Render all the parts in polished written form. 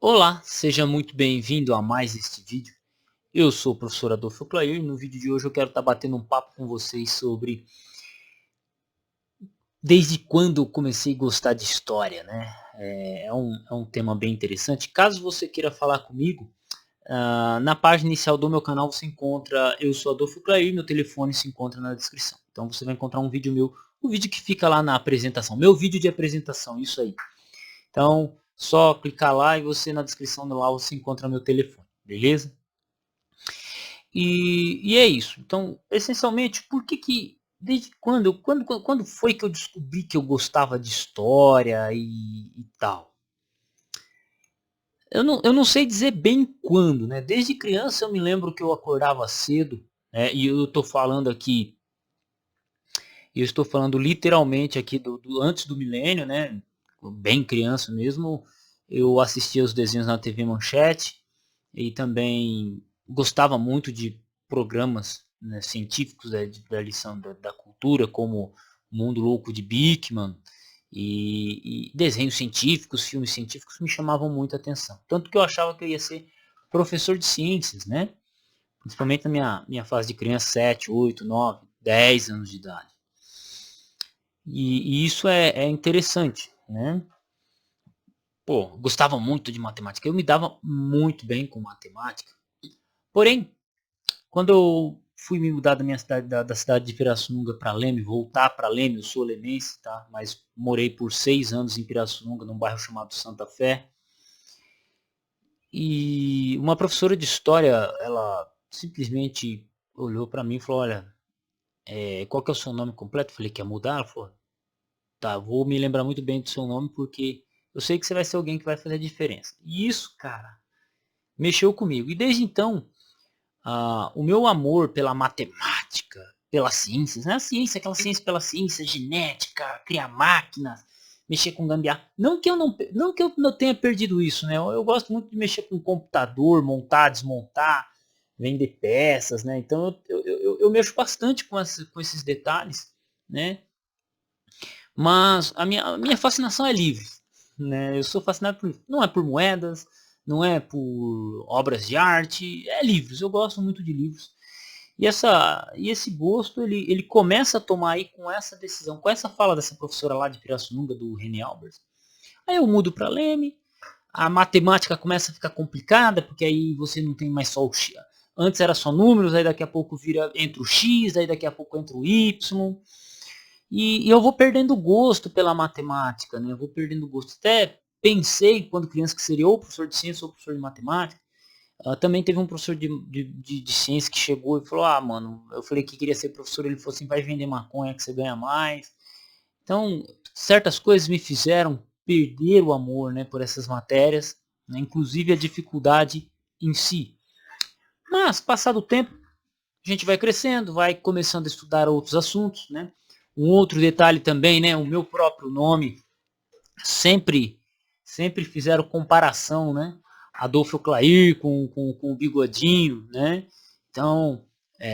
Olá, seja muito bem-vindo a mais este vídeo. Eu sou o professor Adolfo Clair e no vídeo de hoje eu quero estar batendo um papo com vocês sobre desde quando eu comecei a gostar de história, né? É um tema bem interessante. Caso você queira falar comigo, na página inicial do meu canal você encontra Eu sou Adolfo Clair, meu telefone se encontra na descrição. Então você vai encontrar um vídeo meu, o vídeo que fica lá na apresentação, meu vídeo de apresentação, isso aí. Então, só clicar lá e você na descrição de lá você encontra meu telefone, beleza? E é isso. Então, essencialmente, por que que desde quando foi que eu descobri que eu gostava de história e tal? Eu não sei dizer bem quando, né? Desde criança eu me lembro que eu acordava cedo, né? E eu estou falando literalmente aqui do antes do milênio, né? Bem criança mesmo, eu assistia os desenhos na TV Manchete e também gostava muito de programas, né, científicos da lição da cultura, como Mundo Louco de Bikman e desenhos científicos, filmes científicos me chamavam muita atenção. Tanto que eu achava que eu ia ser professor de ciências, né? Principalmente na minha fase de criança, 7, 8, 9, 10 anos de idade. E isso é interessante, né? Pô, gostava muito de matemática. Eu me dava muito bem com matemática. Porém, quando eu fui me mudar da minha cidade, da cidade de Pirassununga para Leme, voltar para Leme, eu sou lemense, tá? Mas morei por 6 anos em Pirassununga, num bairro chamado Santa Fé. E uma professora de história, ela simplesmente olhou para mim e falou: Olha, qual que é o seu nome completo? Eu falei: Quer mudar? Ela falou: Tá, vou me lembrar muito bem do seu nome porque eu sei que você vai ser alguém que vai fazer a diferença. E isso, cara, mexeu comigo. E desde então, o meu amor pela matemática, pelas ciências, né? A ciência, aquela ciência pela ciência, genética, criar máquinas, mexer com gambiarra. Não que eu não tenha perdido isso, né? Eu gosto muito de mexer com computador, montar, desmontar, vender peças, né? Então eu mexo bastante com esses detalhes, né? Mas a minha fascinação é livre, né? Eu sou fascinado por não é por moedas, não é por obras de arte, é livros. Eu gosto muito de livros. E esse gosto ele começa a tomar aí com essa decisão, com essa fala dessa professora lá de Pirassununga, do René Albert. Aí eu mudo para Leme, a matemática começa a ficar complicada, porque aí você não tem mais só o x. Antes era só números, aí daqui a pouco vira entre o x, aí daqui a pouco entra o y. E eu vou perdendo gosto pela matemática, né? Eu vou perdendo gosto. Até pensei, quando criança, que seria ou professor de ciência ou professor de matemática. Também teve um professor de ciência que chegou e falou: mano, eu falei que queria ser professor. Ele falou assim: vai vender maconha que você ganha mais. Então, certas coisas me fizeram perder o amor, né, por essas matérias, né, inclusive a dificuldade em si. Mas, passado o tempo, a gente vai crescendo, vai começando a estudar outros assuntos, né? Um outro detalhe também, né? O meu próprio nome sempre, sempre fizeram comparação, né? Adolfo Clair com o Bigodinho, né? Então,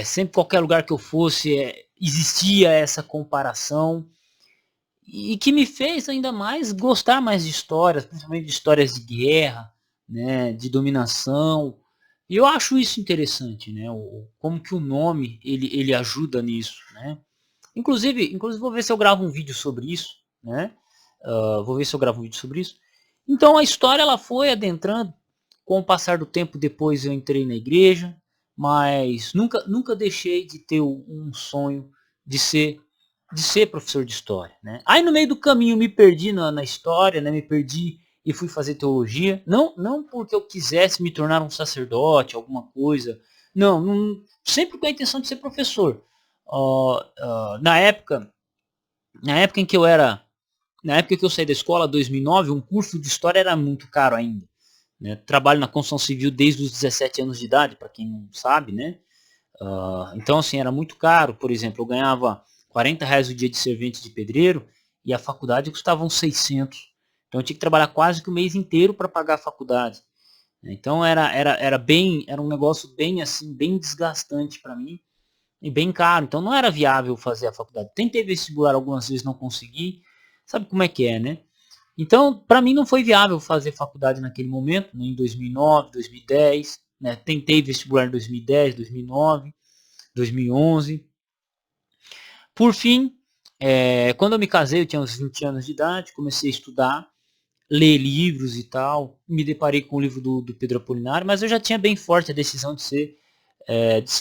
sempre qualquer lugar que eu fosse, existia essa comparação e que me fez ainda mais gostar mais de histórias, principalmente de histórias de guerra, né? De dominação. E eu acho isso interessante, né? Como que o nome ele ajuda nisso, né? Inclusive vou ver se eu gravo um vídeo sobre isso, né? Vou ver se eu gravo um vídeo sobre isso. Então a história ela foi adentrando com o passar do tempo. Depois eu entrei na igreja, mas nunca deixei de ter um sonho de ser professor de história, né? Aí no meio do caminho me perdi na história, né? Me perdi e fui fazer teologia. Não porque eu quisesse me tornar um sacerdote, alguma coisa. Não, sempre com a intenção de ser professor. Na época em que eu era, na época que eu saí da escola, 2009, um curso de história era muito caro ainda, né? Trabalho na construção civil desde os 17 anos de idade, para quem não sabe, né? Então assim, era muito caro. Por exemplo, eu ganhava R$ 40 o dia de servente de pedreiro e a faculdade custava uns 600. Então eu tinha que trabalhar quase que o mês inteiro para pagar a faculdade. Então era um negócio bem assim, bem desgastante para mim e bem caro. Então não era viável fazer a faculdade. Tentei vestibular algumas vezes, não consegui. Sabe como é que é, né? Então, para mim não foi viável fazer faculdade naquele momento, né, em 2009, 2010, né, tentei vestibular em 2010, 2009, 2011. Por fim, quando eu me casei, eu tinha uns 20 anos de idade, comecei a estudar, ler livros e tal, me deparei com o livro do Pedro Apolinário, mas eu já tinha bem forte a decisão de ser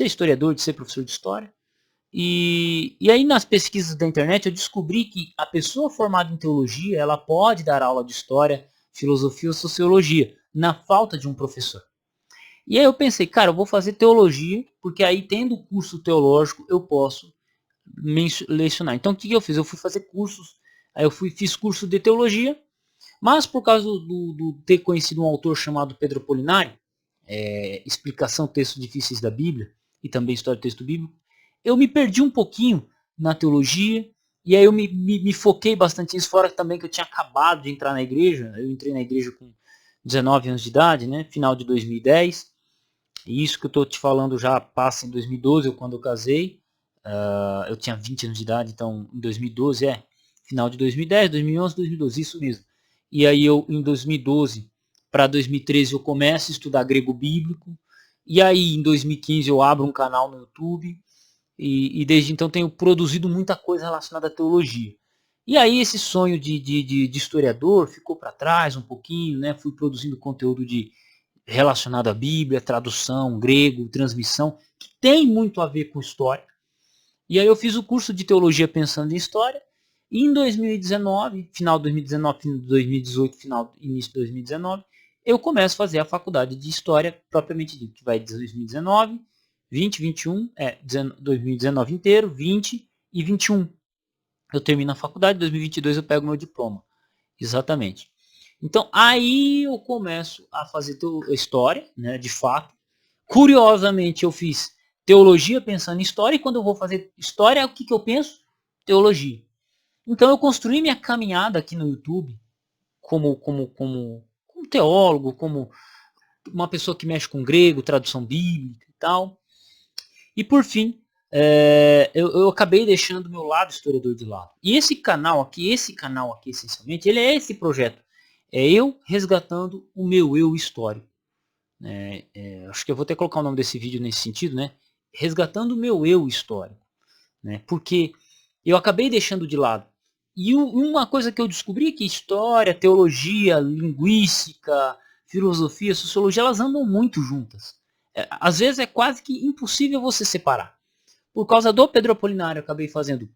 historiador, de ser professor de história. E aí nas pesquisas da internet eu descobri que a pessoa formada em teologia, ela pode dar aula de história, filosofia ou sociologia, na falta de um professor. E aí eu pensei, cara, eu vou fazer teologia, porque aí tendo curso teológico eu posso lecionar. Então o que eu fiz? Eu fui fazer cursos, aí fiz curso de teologia, mas por causa do ter conhecido um autor chamado Pedro Apolinário, explicação textos difíceis da Bíblia e também história do texto bíblico, eu me perdi um pouquinho na teologia, e aí eu me foquei bastante nisso, fora também que eu tinha acabado de entrar na igreja, eu entrei na igreja com 19 anos de idade, né, final de 2010, e isso que eu estou te falando já passa em 2012, quando eu casei, eu tinha 20 anos de idade, então em 2012, final de 2010, 2011, 2012, isso mesmo. E aí eu, em 2012 para 2013, eu começo a estudar grego bíblico, e aí em 2015 eu abro um canal no YouTube, e desde então tenho produzido muita coisa relacionada à teologia. E aí esse sonho de historiador ficou para trás um pouquinho, né? Fui produzindo conteúdo relacionado à Bíblia, tradução, grego, transmissão, que tem muito a ver com história. E aí eu fiz o curso de teologia pensando em história. E em 2019, final de 2019, 2018, final, início de 2019, eu começo a fazer a faculdade de história propriamente dito, que vai de 2019, 20, 21, 2019 inteiro, 20 e 21. Eu termino a faculdade, em 2022 eu pego meu diploma. Exatamente. Então aí eu começo a fazer história, né, de fato. Curiosamente eu fiz teologia pensando em história, e quando eu vou fazer história, o que eu penso? Teologia. Então eu construí minha caminhada aqui no YouTube como teólogo, como uma pessoa que mexe com grego, tradução bíblica e tal. E por fim, eu acabei deixando o meu lado historiador de lado. E esse canal aqui, essencialmente, ele é esse projeto. É eu resgatando o meu eu histórico. Acho que eu vou até colocar o nome desse vídeo nesse sentido, né? Resgatando o meu eu histórico. Né? Porque eu acabei deixando de lado. E uma coisa que eu descobri é que história, teologia, linguística, filosofia, sociologia, elas andam muito juntas. Às vezes é quase que impossível você separar. Por causa do Pedro Apolinário, eu acabei fazendo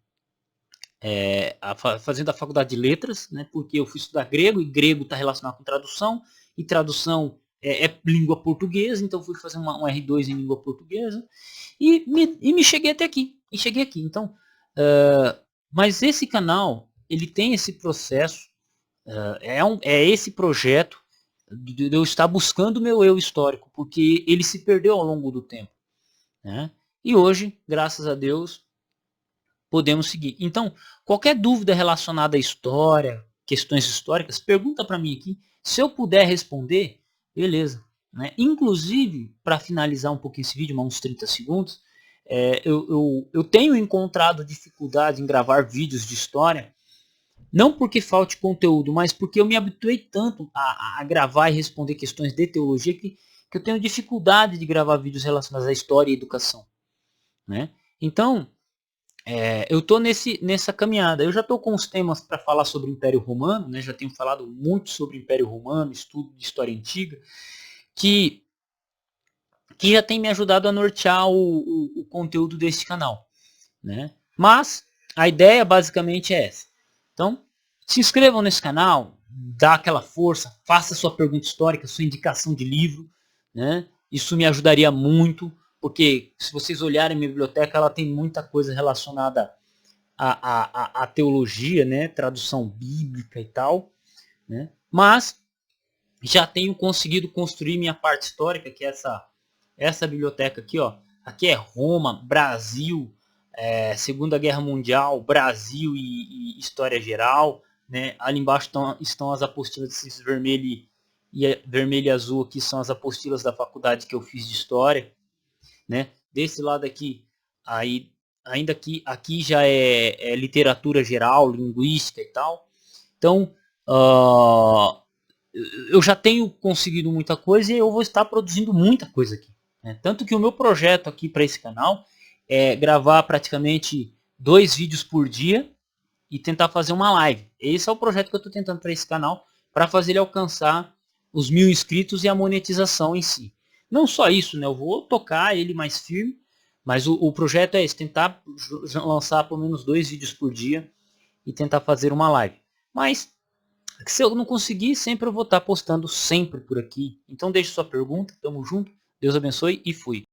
a faculdade de letras, né, porque eu fui estudar grego, e grego está relacionado com tradução, e tradução é língua portuguesa, então fui fazer um R2 em língua portuguesa, e me cheguei até aqui. E cheguei aqui. Então, mas esse canal, ele tem esse processo, é esse projeto de eu estar buscando o meu eu histórico, porque ele se perdeu ao longo do tempo. Né? E hoje, graças a Deus, podemos seguir. Então, qualquer dúvida relacionada à história, questões históricas, pergunta para mim aqui. Se eu puder responder, beleza. Né? Inclusive, para finalizar um pouquinho esse vídeo, uns 30 segundos, eu tenho encontrado dificuldade em gravar vídeos de história, não porque falte conteúdo, mas porque eu me habituei tanto a gravar e responder questões de teologia que eu tenho dificuldade de gravar vídeos relacionados à história e educação. Né? Então, eu estou nessa caminhada. Eu já estou com os temas para falar sobre o Império Romano, né? Já tenho falado muito sobre o Império Romano, estudo de história antiga, que já tem me ajudado a nortear o conteúdo desse canal. Né? Mas a ideia basicamente é essa. Então, se inscrevam nesse canal, dá aquela força, faça sua pergunta histórica, sua indicação de livro. Né? Isso me ajudaria muito, porque se vocês olharem minha biblioteca, ela tem muita coisa relacionada a teologia, né, tradução bíblica e tal, né, mas já tenho conseguido construir minha parte histórica, que é essa biblioteca aqui, ó. Aqui é Roma, Brasil, Segunda Guerra Mundial, Brasil e História Geral, né. Ali embaixo estão as apostilas desses vermelho e azul aqui são as apostilas da faculdade que eu fiz de História, né. Desse lado aqui, aí ainda que aqui já é literatura geral, linguística e tal. Então, Uh, eu já tenho conseguido muita coisa e eu vou estar produzindo muita coisa aqui. Né? Tanto que o meu projeto aqui para esse canal é gravar praticamente 2 vídeos por dia e tentar fazer uma live. Esse é o projeto que eu estou tentando para esse canal, para fazer ele alcançar os 1000 inscritos e a monetização em si. Não só isso, né? Eu vou tocar ele mais firme, mas o projeto é esse, tentar lançar pelo menos 2 vídeos por dia e tentar fazer uma live. Mas se eu não conseguir, sempre eu vou estar postando sempre por aqui. Então deixe sua pergunta, tamo junto, Deus abençoe e fui.